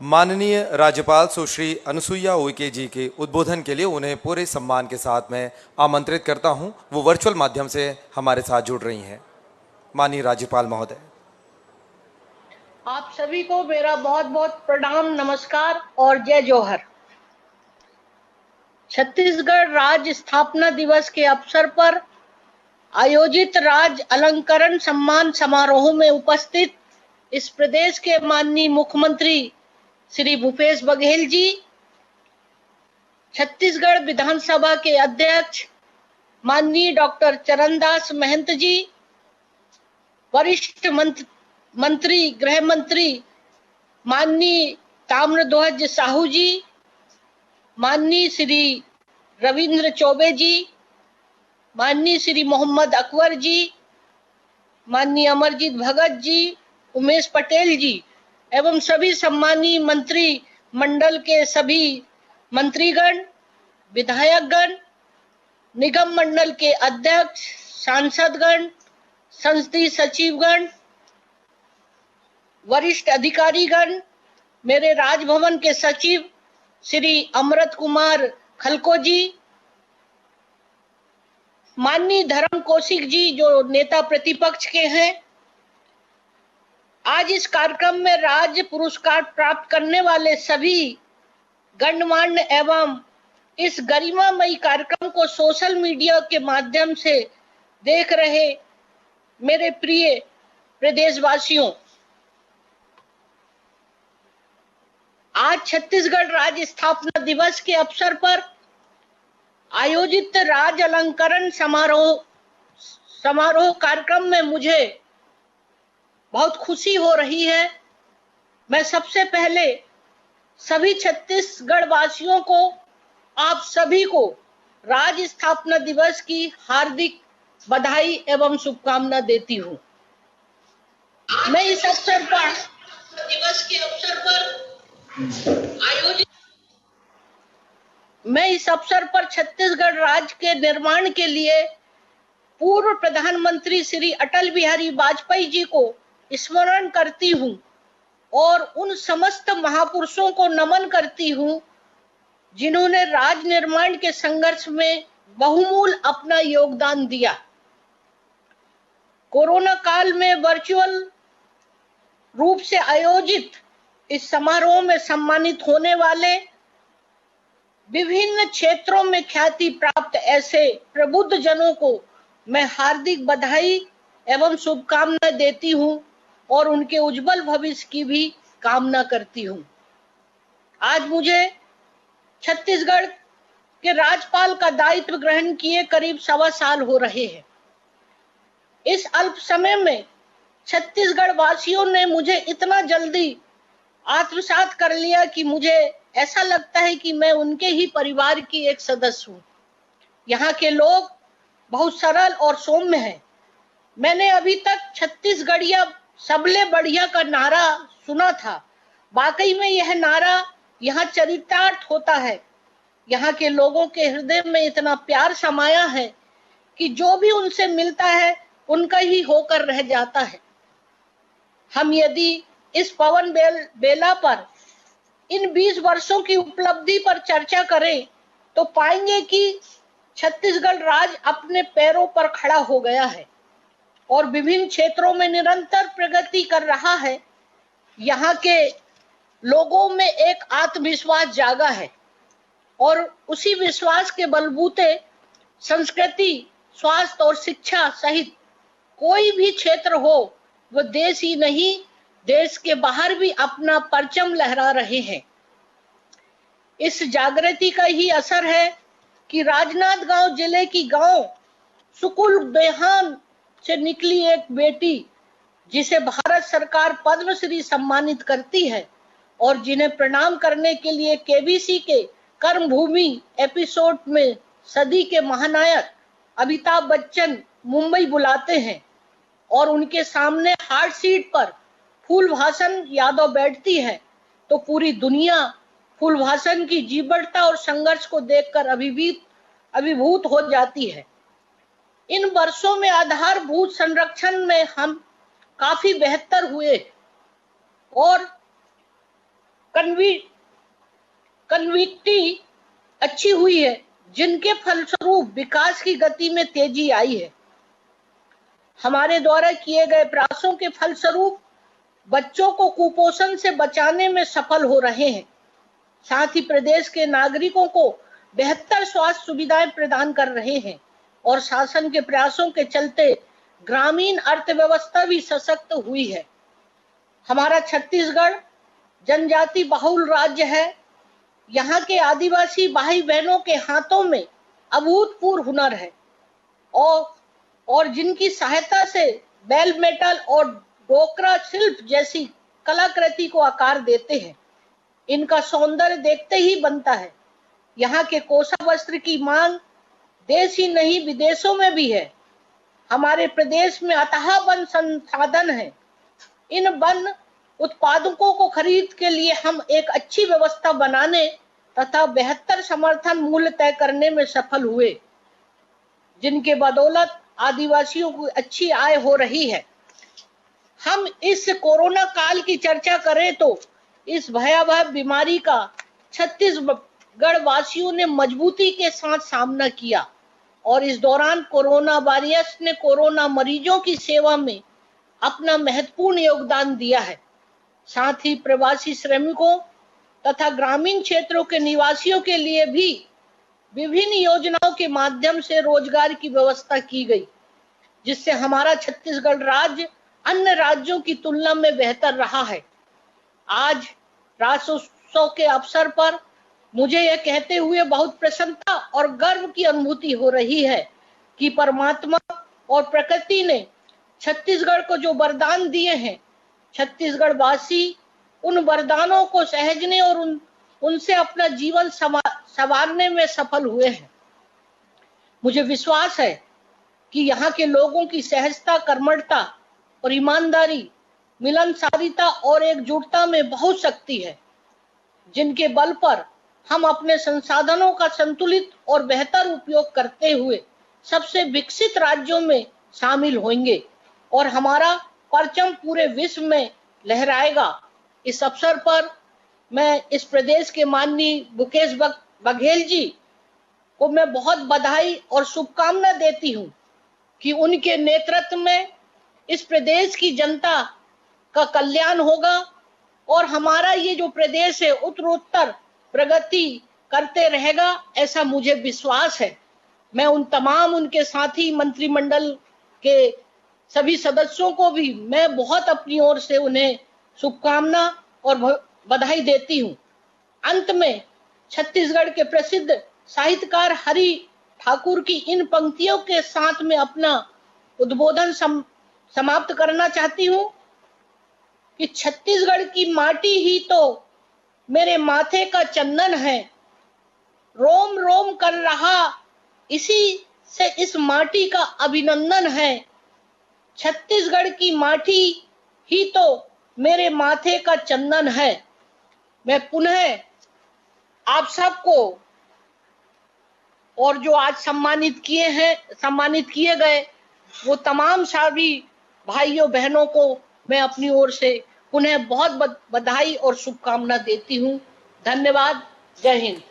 माननीय राज्यपाल सुश्री अनुसुईया उइके जी के उद्बोधन के लिए उन्हें पूरे सम्मान के साथ मैं आमंत्रित करता हूं। वो वर्चुअल माध्यम से हमारे साथ जुड़ रही हैं। माननीय राज्यपाल महोदय। आप सभी को मेरा बहुत बहुत प्रणाम, नमस्कार और जय जोहर। छत्तीसगढ़ राज्य स्थापना दिवस के अवसर पर आयोजित राज्य अलंकरण सम्मान समारोह में उपस्थित इस प्रदेश के माननीय मुख्यमंत्री श्री भूपेश बघेल जी, छत्तीसगढ़ विधानसभा के अध्यक्ष माननीय डॉक्टर चरणदास महंत जी, वरिष्ठ मंत्री गृह मंत्री माननीय ताम्रध्वज साहू जी, माननीय श्री रविंद्र चौबे जी, माननीय श्री मोहम्मद अकबर जी, माननीय अमरजीत भगत जी, उमेश पटेल जी एवं सभी सम्मानीय मंत्री मंडल के सभी मंत्रीगण, विधायकगण, निगम मंडल के अध्यक्ष, सांसदगण, संसदीय सचिवगण, वरिष्ठ अधिकारीगण, मेरे राजभवन के सचिव श्री अमृत कुमार खलको जी, माननीय धर्म कौशिक जी जो नेता प्रतिपक्ष के हैं। आज इस कार्यक्रम में राज्य पुरस्कार प्राप्त करने वाले सभी गणमान्य एवं इस गरिमामयी कार्यक्रम को सोशल मीडिया के माध्यम से देख रहे मेरे प्रिय प्रदेशवासियों, आज छत्तीसगढ़ राज्य स्थापना दिवस के अवसर पर आयोजित राज्य अलंकरण समारोह कार्यक्रम में मुझे बहुत खुशी हो रही है। मैं सबसे पहले सभी छत्तीसगढ़ वासियों को, आप सभी को राज्य स्थापना दिवस की हार्दिक बधाई एवं शुभकामना देती हूँ। मैं इस अवसर पर दिवस के अवसर पर छत्तीसगढ़ राज्य के निर्माण के लिए पूर्व प्रधानमंत्री श्री अटल बिहारी वाजपेयी जी को स्मरण करती हूँ और उन समस्त महापुरुषों को नमन करती हूँ जिन्होंने राज्य निर्माण के संघर्ष में बहुमूल्य अपना योगदान दिया। कोरोना काल में वर्चुअल रूप से आयोजित इस समारोह में सम्मानित होने वाले विभिन्न क्षेत्रों में ख्याति प्राप्त ऐसे प्रबुद्ध जनों को मैं हार्दिक बधाई एवं शुभकामना देती हूँ और उनके उज्जवल भविष्य की भी कामना करती हूँ। आज मुझे छत्तीसगढ़ के राज्यपाल का दायित्व ग्रहण किए करीब 1.25 साल हो रहे हैं। इस अल्प समय में छत्तीसगढ़ वासियों ने मुझे इतना जल्दी आत्मसात कर लिया कि मुझे ऐसा लगता है कि मैं उनके ही परिवार की एक सदस्य हूँ। यहाँ के लोग बहुत सरल और सौम्य हैं। मैंने अभी तक छत्तीसगढ़िया सबले बढ़िया का नारा सुना था। वाकई में यह नारा यहाँ चरितार्थ होता है। यहाँ के लोगों के हृदय में इतना प्यार समाया है कि जो भी उनसे मिलता है उनका ही होकर रह जाता है। हम यदि इस पवन बेला पर इन 20 वर्षों की उपलब्धि पर चर्चा करें तो पाएंगे कि छत्तीसगढ़ राज्य अपने पैरों पर खड़ा हो गया है और विभिन्न क्षेत्रों में निरंतर प्रगति कर रहा है। यहाँ के लोगों में एक आत्मविश्वास जागा है और उसी विश्वास के बलबूते संस्कृति, स्वास्थ्य और शिक्षा सहित कोई भी क्षेत्र हो, वो देश ही नहीं देश के बाहर भी अपना परचम लहरा रहे हैं। इस जागृति का ही असर है कि राजनांदगांव जिले की गांव सुकुल बेहान से निकली एक बेटी, जिसे भारत सरकार पद्मश्री सम्मानित करती है और जिन्हें प्रणाम करने के लिए केबीसी के कर्मभूमि एपिसोड में सदी के महानायक अमिताभ बच्चन मुंबई बुलाते हैं और उनके सामने हार्ट सीट पर फूलभासन यादव बैठती है तो पूरी दुनिया फूलभासन की जीवटता और संघर्ष को देखकर अभिभूत हो जाती है। इन वर्षों में आधारभूत संरक्षण में हम काफी बेहतर हुए और कन्विक्टी अच्छी हुई है, जिनके फलस्वरूप विकास की गति में तेजी आई है। हमारे द्वारा किए गए प्रयासों के फलस्वरूप बच्चों को कुपोषण से बचाने में सफल हो रहे हैं। साथ ही प्रदेश के नागरिकों को बेहतर स्वास्थ्य सुविधाएं प्रदान कर रहे हैं और शासन के प्रयासों के चलते ग्रामीण अर्थव्यवस्था भी सशक्त हुई है। हमारा छत्तीसगढ़ जनजाति बहुल राज्य है। यहाँ के आदिवासी भाई बहनों के हाथों में अभूतपूर्व हुनर है और जिनकी सहायता से बेल मेटल और डोकरा शिल्प जैसी कलाकृति को आकार देते हैं। इनका सौंदर्य देखते ही बनता है। यहाँ के कोसा वस्त्र की मांग देश ही नहीं विदेशों में भी है। हमारे प्रदेश में अथाह वन संसाधन है। इन वन उत्पादकों को खरीद के लिए हम एक अच्छी व्यवस्था बनाने तथा बेहतर समर्थन मूल्य तय करने में सफल हुए, जिनके बदौलत आदिवासियों को अच्छी आय हो रही है। हम इस कोरोना काल की चर्चा करें तो इस भयावह बीमारी का छत्तीसगढ़ वासियों ने मजबूती के साथ सामना किया और इस दौरान कोरोना वॉरियर्स ने कोरोना मरीजों की सेवा में अपना महत्वपूर्ण योगदान दिया है। साथ ही प्रवासी श्रमिकों तथा ग्रामीण क्षेत्रों के निवासियों के लिए भी विभिन्न योजनाओं के माध्यम से रोजगार की व्यवस्था की गई, जिससे हमारा छत्तीसगढ़ राज्य अन्य राज्यों की तुलना में बेहतर रहा है। आज राज्योत्सव के अवसर पर मुझे यह कहते हुए बहुत प्रसन्नता और गर्व की अनुभूति हो रही है कि परमात्मा और प्रकृति ने छत्तीसगढ़ को जो वरदान दिए हैं, छत्तीसगढ़ वासी उन वरदानों को सहेजने और उनसे अपना जीवन संवारने में सफल हुए हैं। मुझे विश्वास है कि यहाँ के लोगों की सहजता, कर्मठता और ईमानदारी, मिलनसारिता और एकजुटता में बहुत शक्ति है, जिनके बल पर हम अपने संसाधनों का संतुलित और बेहतर उपयोग करते हुए सबसे विकसित राज्यों में शामिल होंगे और हमारा परचम पूरे विश्व में लहराएगा। इस अवसर पर मैं इस प्रदेश के माननीय भूपेश बघेल जी को मैं बहुत बधाई और शुभकामना देती हूँ कि उनके नेतृत्व में इस प्रदेश की जनता का कल्याण होगा और हमारा ये जो प्रदेश है उत्तरोत्तर प्रगति करते रहेगा, ऐसा मुझे विश्वास है। मैं उन तमाम उनके साथी मंत्रिमंडल के सभी सदस्यों को भी मैं बहुत अपनी ओर से उन्हें शुभकामना और बधाई देती हूँ। अंत में छत्तीसगढ़ के प्रसिद्ध साहित्यकार हरि ठाकुर की इन पंक्तियों के साथ में अपना उद्बोधन समाप्त करना चाहती हूँ कि छत्तीसगढ़ की माटी ही तो मेरे माथे का चंदन है, रोम रोम कर रहा इसी से इस माटी का अभिनंदन है। छत्तीसगढ़ की माटी ही तो मेरे माथे का चंदन है। मैं पुनः आप सबको और जो आज सम्मानित किए गए वो तमाम सभी भाइयों बहनों को मैं अपनी ओर से पुनः बहुत बधाई और शुभकामना देती हूँ। धन्यवाद। जय हिंद।